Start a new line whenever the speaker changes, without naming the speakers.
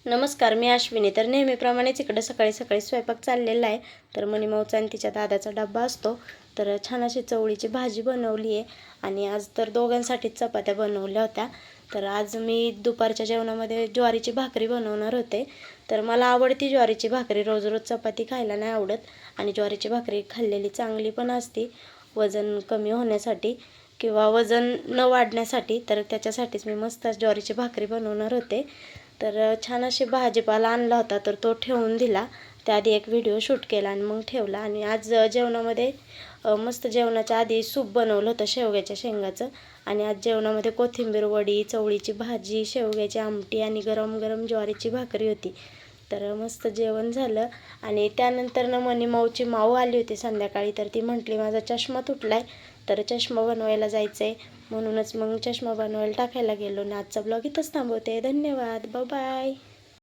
नमस्कार, मी अश्विनी. तर नेहमीप्रमाणेच इकडं सकाळी सकाळी स्वयंपाक चाललेला आहे. तर मनीमाऊचा आणि तिच्या दादाचा डब्बा असतो. तर छान अशी चवळीची भाजी बनवली आहे आणि आज तर दोघांसाठीच चपात्या बनवल्या होत्या. तर आज मी दुपारच्या जेवणामध्ये ज्वारीची भाकरी बनवणार होते. तर मला आवडती ज्वारीची भाकरी, रोज रोज चपाती खायला नाही आवडत आणि ज्वारीची भाकरी खाल्लेली चांगली पण असते वजन कमी होण्यासाठी किंवा वजन न वाढण्यासाठी. तर त्याच्यासाठीच मी मस्त ज्वारीची भाकरी बनवणार होते. तर छान अशी भाजीपाला आणला होता तर तो ठेवून दिला. त्याआधी एक व्हिडिओ शूट केला आणि मग ठेवला. आणि आज जेवणामध्ये मस्त जेवणाच्या आधी सूप बनवलं होतं शेवग्याच्या शेंगाचं. आणि आज जेवणामध्ये कोथिंबीर वडी, चवळीची भाजी, शेवग्याची आमटी आणि गरम गरम ज्वारीची भाकरी होती. तर मस्त जेवण झालं. आणि त्यानंतर मनीमाऊची माऊ आली होती संध्याकाळी. तर ती म्हटली माझा चष्मा तुटलाय, तर चष्मा बनवायला जायचं आहे. म्हणूनच मग चष्मा बनवायला टाकायला गेलो. आणि आजचा ब्लॉग इथंच थांबवते. धन्यवाद. बाय.